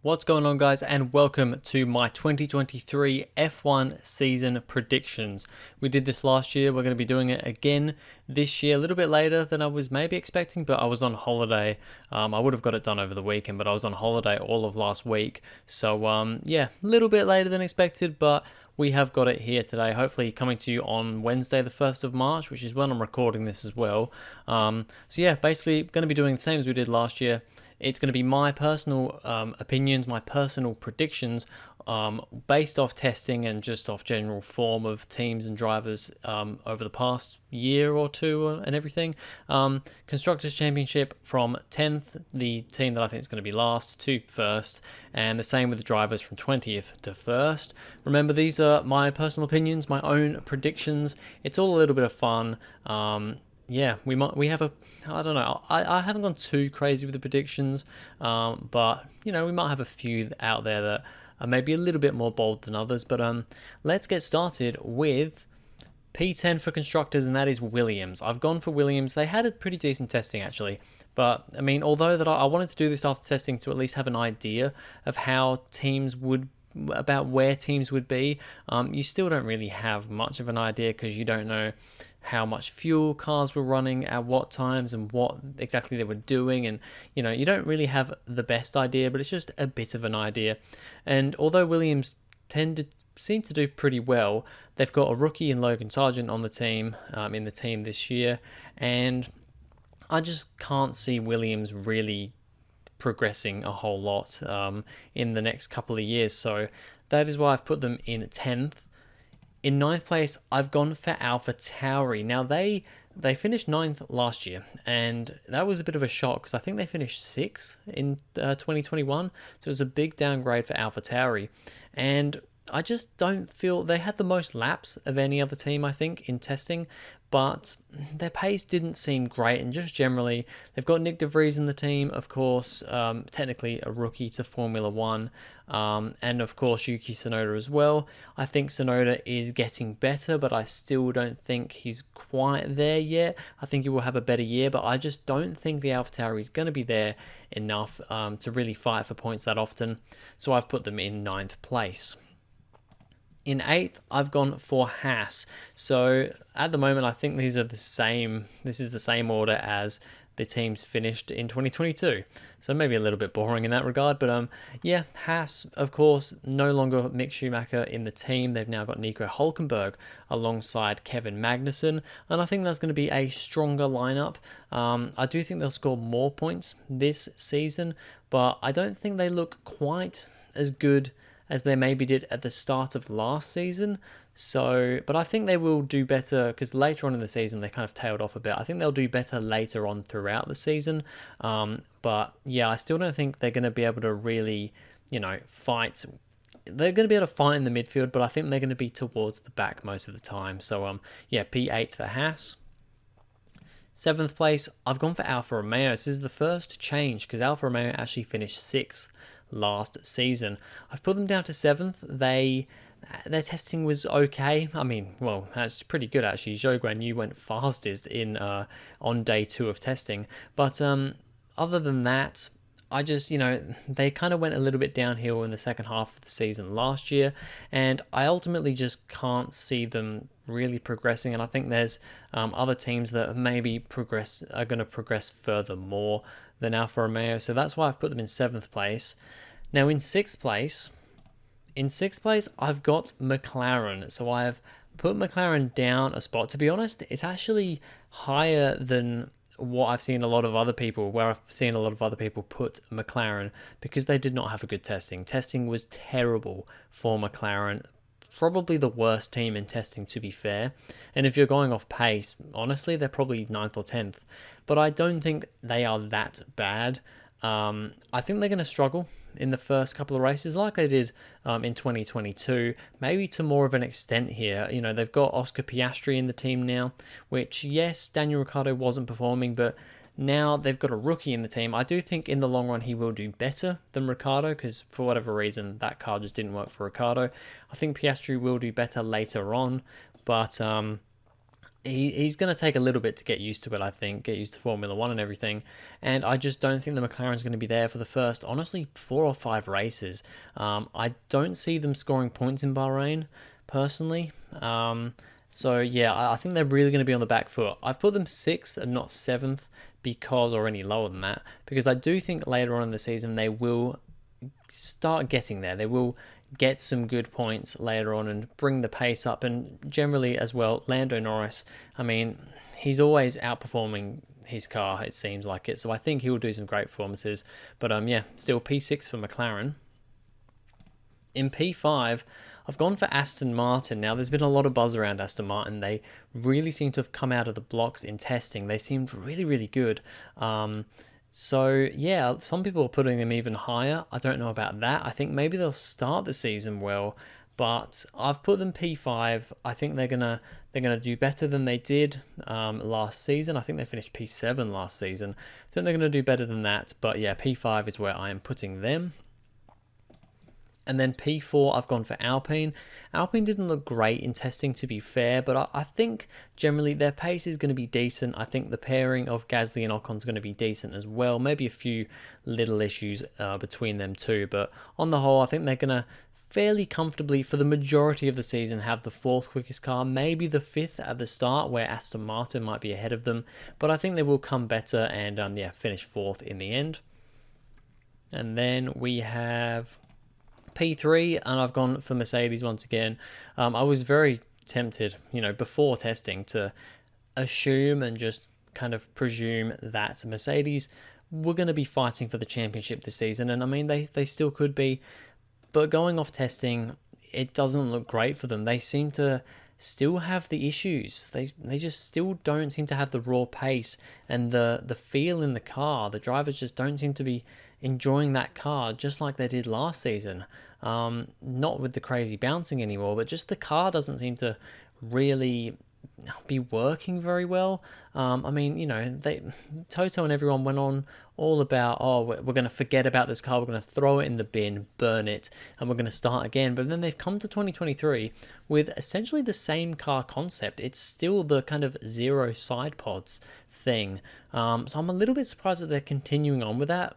What's going on, guys, and welcome to my 2023 F1 season predictions. We did this last year. We're going to be doing it again this year, a little bit later than I was maybe expecting, but I was on holiday. I would have got it done over the weekend, but I was on holiday all of last week. So, yeah, a little bit later than expected, but we have got it here today, hopefully coming to you on Wednesday, the 1st of March, which is when I'm recording this as well. So yeah, basically going to be doing the same as we did last year. It's going to be my personal opinions, my personal predictions based off testing and just off general form of teams and drivers over the past year or two and everything. Constructors Championship from 10th, the team that I think is going to be last, to first, and the same with the drivers from 20th to first. Remember, these are my personal opinions, my own predictions. It's all a little bit of fun. Yeah, we have I don't know, I haven't gone too crazy with the predictions, but we might have a few out there that are maybe a little bit more bold than others. But let's get started with P10 for constructors, and that is Williams. I've gone for Williams. They had a pretty decent testing actually, but I mean, although that I wanted to do this after testing to at least have an idea of how teams would about where teams would be, you still don't really have much of an idea because you don't know how much fuel cars were running at what times and what exactly they were doing, and you don't really have the best idea, but it's just a bit of an idea. And although Williams seem to do pretty well, they've got a rookie in Logan Sargent on the team, in the team this year, and I just can't see Williams really progressing a whole lot in the next couple of years. So that is why I've put them in 10th. In 9th place, I've gone for AlphaTauri. Now, they finished 9th last year, and that was a bit of a shock because I think they finished 6th in 2021. So it was a big downgrade for AlphaTauri. And I just don't feel they had the most laps of any other team, I think, in testing, but their pace didn't seem great. And just generally, they've got Nick De Vries in the team, of course, technically a rookie to Formula One, and of course Yuki Tsunoda as well. I think Tsunoda is getting better, but I still don't think he's quite there yet. I think he will have a better year, but I just don't think the AlphaTauri is going to be there enough to really fight for points that often. So I've put them in 9th place. In 8th, I've gone for Haas. So at the moment, I think these are the same. This is the same order as the teams finished in 2022. So maybe a little bit boring in that regard. But yeah, Haas, of course, no longer Mick Schumacher in the team. They've now got Nico Hülkenberg alongside Kevin Magnussen. And I think that's going to be a stronger lineup. I do think they'll score more points this season, but I don't think they look quite as good as they maybe did at the start of last season. So, but I think they will do better because later on in the season they kind of tailed off a bit. I think they'll do better later on throughout the season. But yeah, I still don't think they're going to be able to really, fight. They're going to be able to fight in the midfield, but I think they're going to be towards the back most of the time. So, yeah, P8 for Haas. 7th place, I've gone for Alfa Romeo. This is the first change because Alfa Romeo actually finished 6th last season. I've put them down to 7th. Their testing was okay. I mean, well, that's pretty good actually. Zhou Guanyu went fastest in on day 2 of testing. But other than that, I just, they kind of went a little bit downhill in the second half of the season last year, and I ultimately just can't see them really progressing. And I think there's other teams that maybe are going to progress further more than Alfa Romeo. So that's why I've put them in 7th place. Now in 6th place, I've got McLaren. So I have put McLaren down a spot. To be honest, it's actually higher than what I've seen a lot of other people, where I've seen a lot of other people put McLaren, because they did not have a good testing. Testing was terrible for McLaren. Probably the worst team in testing, to be fair. And if you're going off pace, honestly, they're probably 9th or 10th. But I don't think they are that bad. I think they're going to struggle in the first couple of races like they did in 2022, maybe to more of an extent here. They've got Oscar Piastri in the team now, which, yes, Daniel Ricciardo wasn't performing, but now they've got a rookie in the team. I do think in the long run he will do better than Ricciardo because for whatever reason that car just didn't work for Ricciardo. I think Piastri will do better later on, but he's going to take a little bit to get used to it, I think, get used to Formula One and everything. And I just don't think the McLaren's going to be there for the first, honestly, 4 or 5 races. I don't see them scoring points in Bahrain, personally. So yeah, I think they're really going to be on the back foot. I've put them 6th and not 7th because, or any lower than that, because I do think later on in the season they will start getting there. They will get some good points later on and bring the pace up. And generally as well, Lando Norris, I mean, he's always outperforming his car, it seems like it. So I think he will do some great performances. But yeah, still P6 for McLaren. In P5, I've gone for Aston Martin. Now, there's been a lot of buzz around Aston Martin. They really seem to have come out of the blocks in testing. They seemed really, really good. So, yeah, some people are putting them even higher. I don't know about that. I think maybe they'll start the season well, but I've put them P5. I think they're gonna do better than they did last season. I think they finished P7 last season. I think they're gonna do better than that. But yeah, P5 is where I am putting them. And then P4, I've gone for Alpine. Alpine didn't look great in testing, to be fair, but I think generally their pace is going to be decent. I think the pairing of Gasly and Ocon is going to be decent as well. Maybe a few little issues between them too, but on the whole, I think they're going to fairly comfortably, for the majority of the season, have the 4th quickest car, maybe the 5th at the start, where Aston Martin might be ahead of them, but I think they will come better and yeah, finish 4th in the end. And then we have P3, and I've gone for Mercedes once again. I was very tempted, before testing, to assume and just kind of presume that Mercedes were going to be fighting for the championship this season, and I mean they still could be, but going off testing, it doesn't look great for them. They seem to still have the issues. They just still don't seem to have the raw pace and the feel in the car. The drivers just don't seem to be enjoying that car just like they did last season. Not with the crazy bouncing anymore, but just the car doesn't seem to really be working very well. I mean, Toto and everyone went on all about, oh, we're going to forget about this car, we're going to throw it in the bin, burn it, and we're going to start again. But then they've come to 2023 with essentially the same car concept. It's still the kind of zero side pods thing. So I'm a little bit surprised that they're continuing on with that,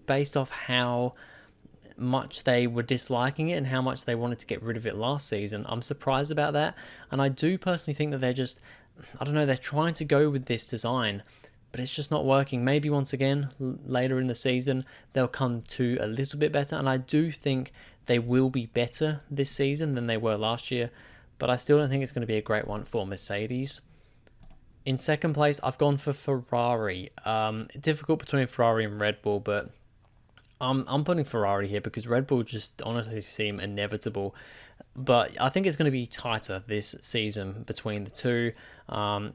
based off how much they were disliking it and how much they wanted to get rid of it last season. I'm surprised about that, and I do personally think that they're just, I don't know, they're trying to go with this design, but it's just not working. Maybe once again later in the season they'll come to a little bit better, and I do think they will be better this season than they were last year, but I still don't think it's going to be a great one for Mercedes. In second place, I've gone for Ferrari. Difficult between Ferrari and Red Bull, but I'm putting Ferrari here because Red Bull just honestly seem inevitable. But I think it's going to be tighter this season between the two.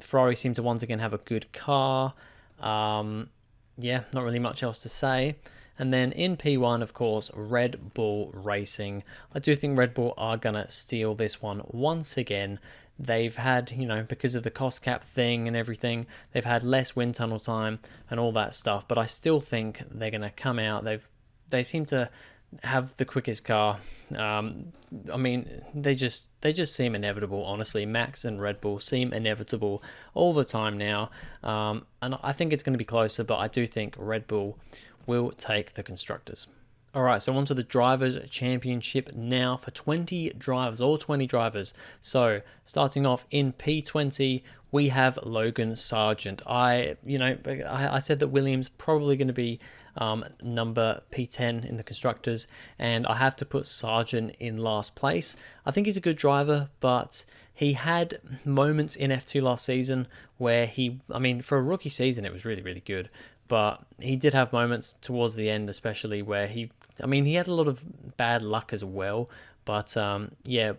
Ferrari seem to once again have a good car. Yeah, not really much else to say. And then in P1, of course, Red Bull Racing. I do think Red Bull are going to steal this one once again. They've had, because of the cost cap thing and everything, they've had less wind tunnel time and all that stuff. But I still think they're going to come out. They seem to have the quickest car. I mean, they just seem inevitable, honestly. Max and Red Bull seem inevitable all the time now. And I think it's going to be closer, but I do think Red Bull will take the constructors. All right, so on to the Drivers' Championship now for 20 drivers, all 20 drivers. So starting off in P20, we have Logan Sargent. I said that Williams probably going to be number P10 in the constructors, and I have to put Sargent in last place. I think he's a good driver, but he had moments in F2 last season where for a rookie season, it was really, really good. But he did have moments towards the end, especially where he had a lot of bad luck as well. But yeah,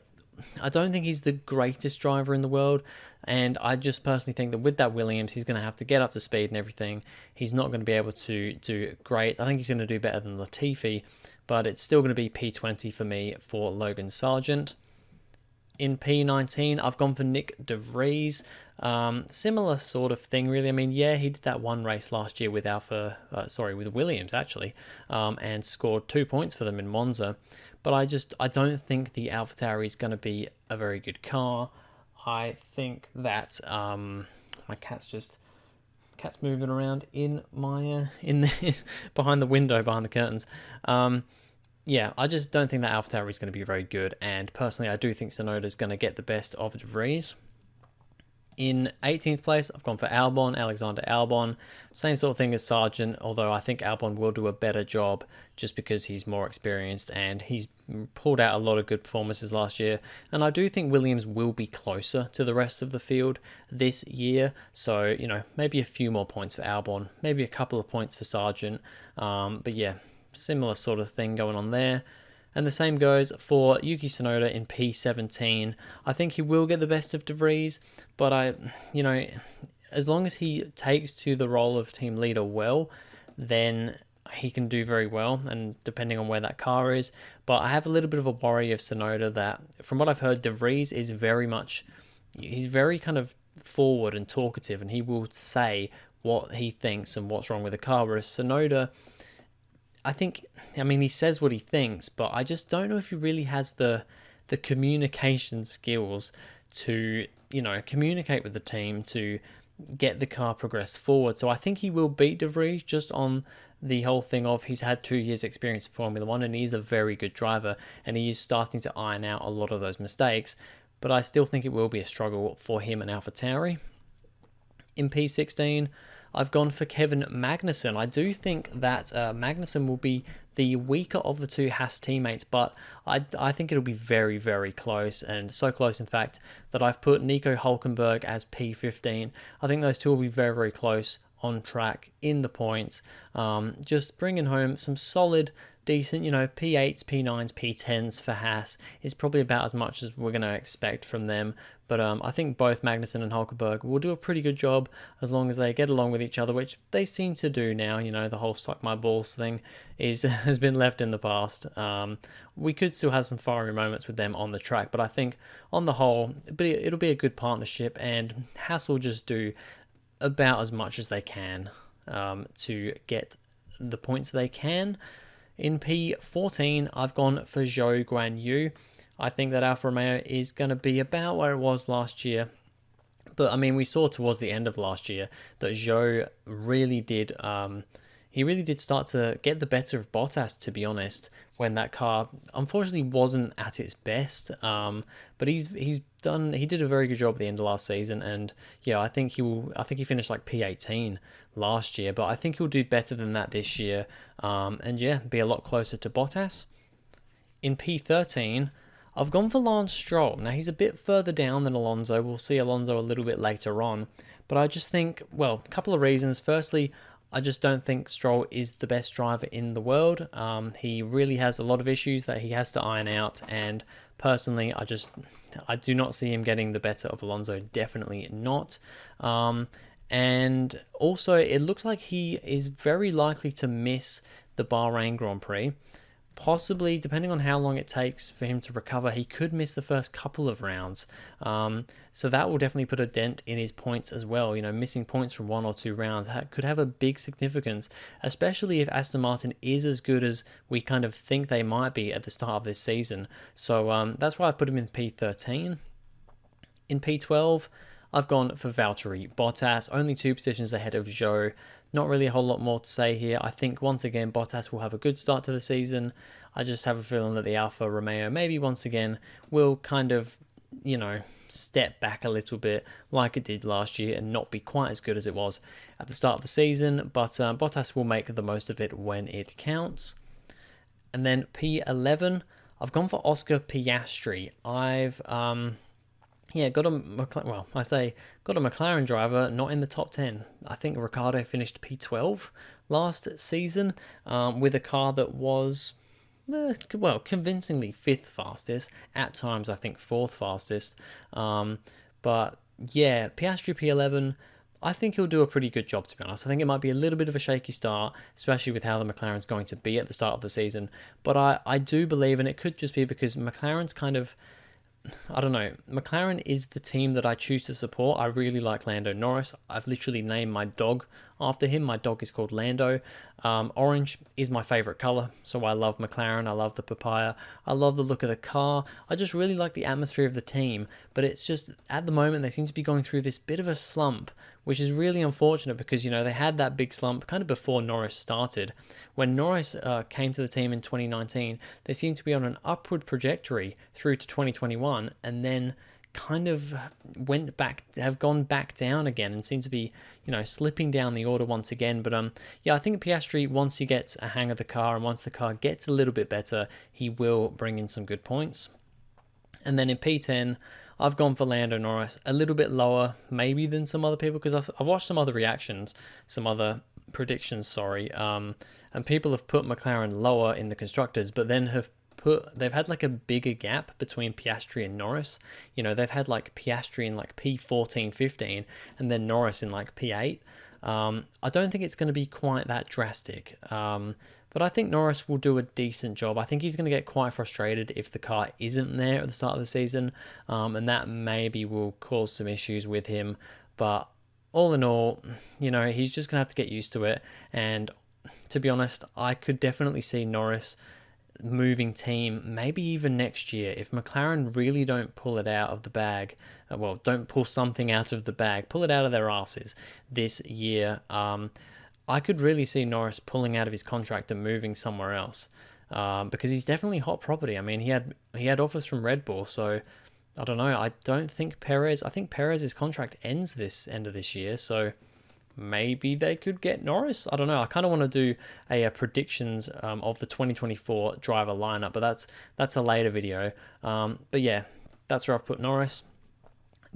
I don't think he's the greatest driver in the world. And I just personally think that with that Williams, he's going to have to get up to speed and everything. He's not going to be able to do great. I think he's going to do better than Latifi, but it's still going to be P20 for me for Logan Sargent. In P19, I've gone for Nick De Vries. Similar sort of thing, really. He did that one race last year with Williams, actually, and scored 2 points for them in Monza. But I don't think the AlphaTauri is going to be a very good car. I think that my cat's moving around in my in the behind the window, behind the curtains. Yeah, I just don't think that AlphaTauri is going to be very good, and personally, I do think Tsunoda is going to get the best of De Vries. In 18th place, I've gone for Albon, Alexander Albon. Same sort of thing as Sargent, although I think Albon will do a better job just because he's more experienced and he's pulled out a lot of good performances last year. And I do think Williams will be closer to the rest of the field this year. So, you know, maybe a few more points for Albon, maybe a couple of points for Sargent. But yeah, similar sort of thing going on there. And the same goes for Yuki Tsunoda in P17. I think he will get the best of De Vries, but as long as he takes to the role of team leader well, then he can do very well, and depending on where that car is. But I have a little bit of a worry of Tsunoda that, from what I've heard, De Vries is he's very kind of forward and talkative, and he will say what he thinks and what's wrong with the car, whereas Tsunoda, he says what he thinks, but I just don't know if he really has the communication skills to, communicate with the team to get the car progress forward. So I think he will beat De Vries just on the whole thing of he's had 2 years experience in Formula One and he's a very good driver and he is starting to iron out a lot of those mistakes. But I still think it will be a struggle for him and AlphaTauri. In P16, I've gone for Kevin Magnussen. I do think that Magnussen will be the weaker of the two Haas teammates, but I think it'll be very, very close, and so close, in fact, that I've put Nico Hulkenberg as P15. I think those two will be very, very close on track in the points. Just bringing home some solid, decent, P8s, P9s, P10s for Haas is probably about as much as we're going to expect from them. But I think both Magnussen and Hulkenberg will do a pretty good job as long as they get along with each other, which they seem to do now. The whole suck my balls thing has been left in the past. We could still have some fiery moments with them on the track, but I think on the whole, it'll be a good partnership, and Haas will just do about as much as they can to get the points they can. In P14, I've gone for Zhou Guanyu. I think that Alfa Romeo is going to be about where it was last year. But, we saw towards the end of last year that Zhou really did... he really did start to get the better of Bottas, to be honest, when that car unfortunately wasn't at its best. But he did a very good job at the end of last season, and yeah, I think he finished like P18 last year, but I think he'll do better than that this year. And yeah, be a lot closer to Bottas. In P13, I've gone for Lance Stroll. Now, he's a bit further down than Alonso. We'll see Alonso a little bit later on. But I just think, a couple of reasons. Firstly, I just don't think Stroll is the best driver in the world. He really has a lot of issues that he has to iron out. And personally, I do not see him getting the better of Alonso. Definitely not. And also, it looks like he is very likely to miss the Bahrain Grand Prix. Possibly, depending on how long it takes for him to recover, he could miss the first couple of rounds. So that will definitely put a dent in his points as well. Missing points from 1 or 2 rounds could have a big significance, especially if Aston Martin is as good as we kind of think they might be at the start of this season. So that's why I've put him in P13. In P12, I've gone for Valtteri Bottas, only 2 positions ahead of Zhou. Not really a whole lot more to say here. I think, once again, Bottas will have a good start to the season. I just have a feeling that the Alfa Romeo maybe once again will kind of, step back a little bit like it did last year and not be quite as good as it was at the start of the season. But Bottas will make the most of it when it counts. And then P11, I've gone for Oscar Piastri. I've... got a McLaren driver not in the top 10. I think Ricciardo finished P12 last season with a car that was, convincingly 5th fastest. At times, I think 4th fastest. But yeah, Piastri P11, I think he'll do a pretty good job, to be honest. I think it might be a little bit of a shaky start, especially with how the McLaren's going to be at the start of the season. But I do believe, and it could just be because McLaren's kind of... I don't know. McLaren is the team that I choose to support. I really like Lando Norris. I've literally named my dog after him. My dog is called Lando. Orange is my favorite color, so I love McLaren. I love the papaya. I love the look of the car. I just really like the atmosphere of the team, but it's just at the moment they seem to be going through this bit of a slump, which is really unfortunate because, you know, they had that big slump kind of before Norris started. When Norris came to the team in 2019, they seemed to be on an upward trajectory through to 2021, and then kind of have gone back down again and seem to be, you know, slipping down the order once again. But yeah, I think Piastri, once he gets a hang of the car and once the car gets a little bit better, he will bring in some good points. And then in P10, I've gone for Lando Norris, a little bit lower maybe than some other people, because I've watched some other reactions, some other predictions, sorry, and people have put McLaren lower in the constructors, but then they've had like a bigger gap between Piastri and Norris. You know, they've had like Piastri in like P14, 15, and then Norris in like P8. I don't think it's going to be quite that drastic. But I think Norris will do a decent job. I think he's going to get quite frustrated if the car isn't there at the start of the season, and that maybe will cause some issues with him. But all in all, you know, he's just going to have to get used to it. And to be honest, I could definitely see Norris moving team maybe even next year if McLaren really don't pull it out of the bag. Well, don't pull something out of the bag, pull it out of their asses this year. I could really see Norris pulling out of his contract and moving somewhere else, because he's definitely hot property. I mean, he had offers from Red Bull, so I don't know. I think Perez's contract ends this end of this year, so maybe they could get Norris. I don't know. I kind of want to do a predictions of the 2024 driver lineup, but that's a later video. But yeah, that's where I've put Norris.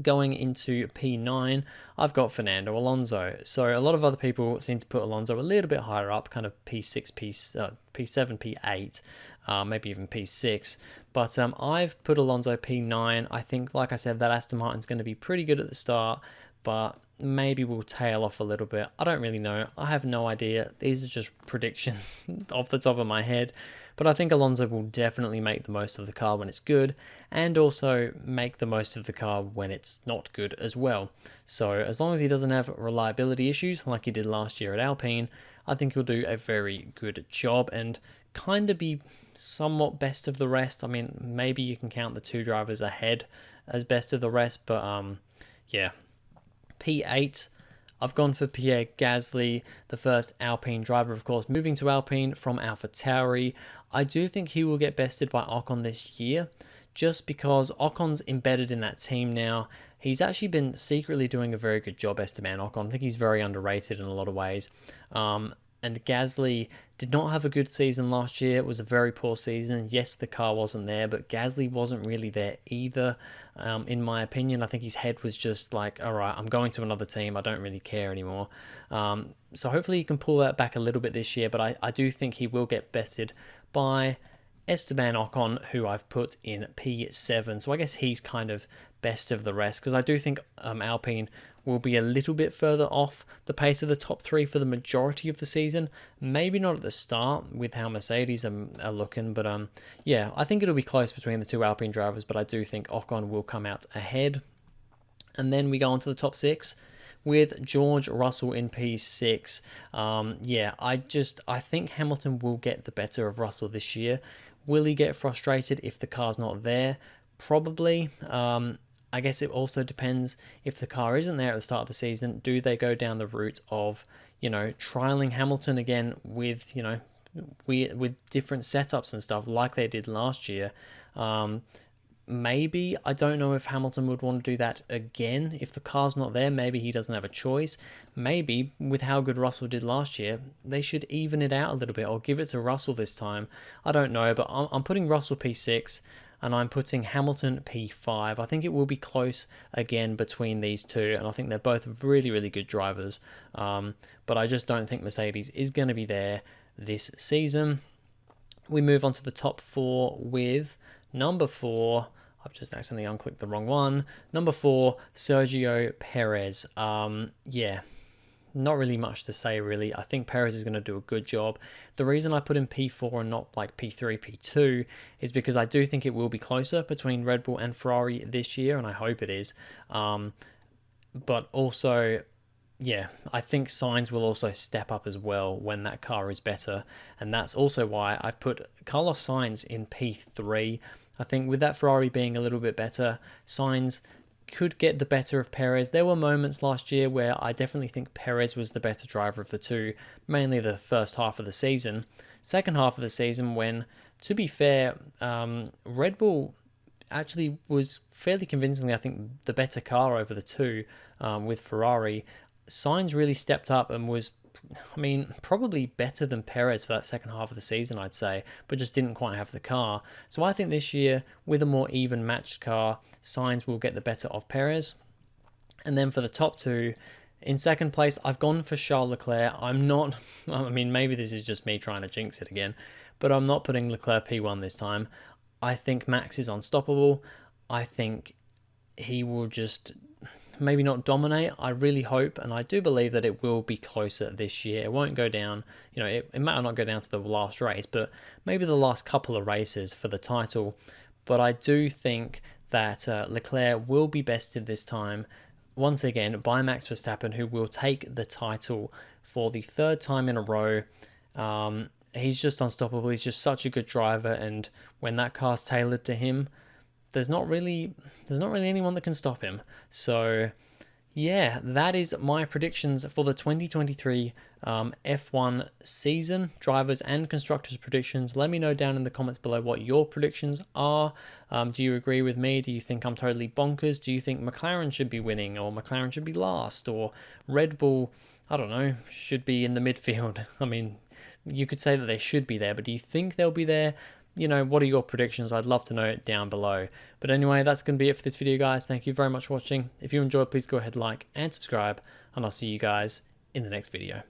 Going into P9, I've got Fernando Alonso. So a lot of other people seem to put Alonso a little bit higher up, kind of P6, P7, P8, maybe even P6. But I've put Alonso P9. I think, like I said, that Aston Martin's going to be pretty good at the start, but maybe we'll tail off a little bit. I don't really know. I have no idea. These are just predictions off the top of my head. But I think Alonso will definitely make the most of the car when it's good, and also make the most of the car when it's not good as well. So as long as he doesn't have reliability issues like he did last year at Alpine, I think he'll do a very good job and kind of be somewhat best of the rest. I mean, maybe you can count the two drivers ahead as best of the rest, but yeah. P8, I've gone for Pierre Gasly, the first Alpine driver, of course, moving to Alpine from AlphaTauri. I do think he will get bested by Ocon this year, just because Ocon's embedded in that team now. He's actually been secretly doing a very good job, Esteban Ocon. I think he's very underrated in a lot of ways. And Gasly did not have a good season last year. It was a very poor season. Yes, the car wasn't there, but Gasly wasn't really there either. In my opinion, I think his head was just like, all right, I'm going to another team. I don't really care anymore. So hopefully he can pull that back a little bit this year, but I do think he will get bested by Esteban Ocon, who I've put in P7. So I guess he's kind of best of the rest, because I do think Alpine will be a little bit further off the pace of the top three for the majority of the season. Maybe not at the start with how Mercedes are looking, but yeah, I think it'll be close between the two Alpine drivers, but I do think Ocon will come out ahead. And then we go on to the top six with George Russell in P6. Yeah, I think Hamilton will get the better of Russell this year. Will he get frustrated if the car's not there? Probably. I guess it also depends if the car isn't there at the start of the season. Do they go down the route of, you know, trialing Hamilton again with, you know, with different setups and stuff like they did last year? Maybe. I don't know if Hamilton would want to do that again. If the car's not there, maybe he doesn't have a choice. Maybe, with how good Russell did last year, they should even it out a little bit or give it to Russell this time. I don't know, but I'm putting Russell P6 and I'm putting Hamilton P5. I think it will be close again between these two, and I think they're both really, really good drivers. But I just don't think Mercedes is going to be there this season. We move on to the top four with number 4. I've just accidentally unclicked the wrong one. Number 4, Sergio Perez. Yeah, not really much to say, really. I think Perez is going to do a good job. The reason I put in P4 and not like P3, P2 is because I do think it will be closer between Red Bull and Ferrari this year, and I hope it is. But also, yeah, I think Sainz will also step up as well when that car is better. And that's also why I've put Carlos Sainz in P3. I think with that Ferrari being a little bit better, Sainz could get the better of Perez. There were moments last year where I definitely think Perez was the better driver of the two, mainly the first half of the season. Second half of the season when, to be fair, Red Bull actually was fairly convincingly, I think, the better car over the two with Ferrari. Sainz really stepped up and was, I mean, probably better than Perez for that second half of the season, I'd say, but just didn't quite have the car. So I think this year, with a more even matched car, Sainz will get the better of Perez. And then for the top two, in second place, I've gone for Charles Leclerc. I'm not, I mean, maybe this is just me trying to jinx it again, but I'm not putting Leclerc P1 this time. I think Max is unstoppable. I think he will just maybe not dominate. I really hope, and I do believe that it will be closer this year. It won't go down, it might not go down to the last race, but maybe the last couple of races for the title. But I do think that Leclerc will be bested this time, once again, by Max Verstappen, who will take the title for the third time in a row. He's just unstoppable. He's just such a good driver, and when that car's tailored to him, there's not really anyone that can stop him. So yeah, that is my predictions for the 2023 F1 season, drivers and constructors predictions. Let me know down in the comments below what your predictions are. Do you agree with me? Do you think I'm totally bonkers? Do you think McLaren should be winning, or McLaren should be last, or Red Bull, I don't know, should be in the midfield? I mean, you could say that they should be there, but do you think they'll be there? What are your predictions? I'd love to know it down below. But anyway, that's going to be it for this video, guys. Thank you very much for watching. If you enjoyed, please go ahead, like and subscribe, and I'll see you guys in the next video.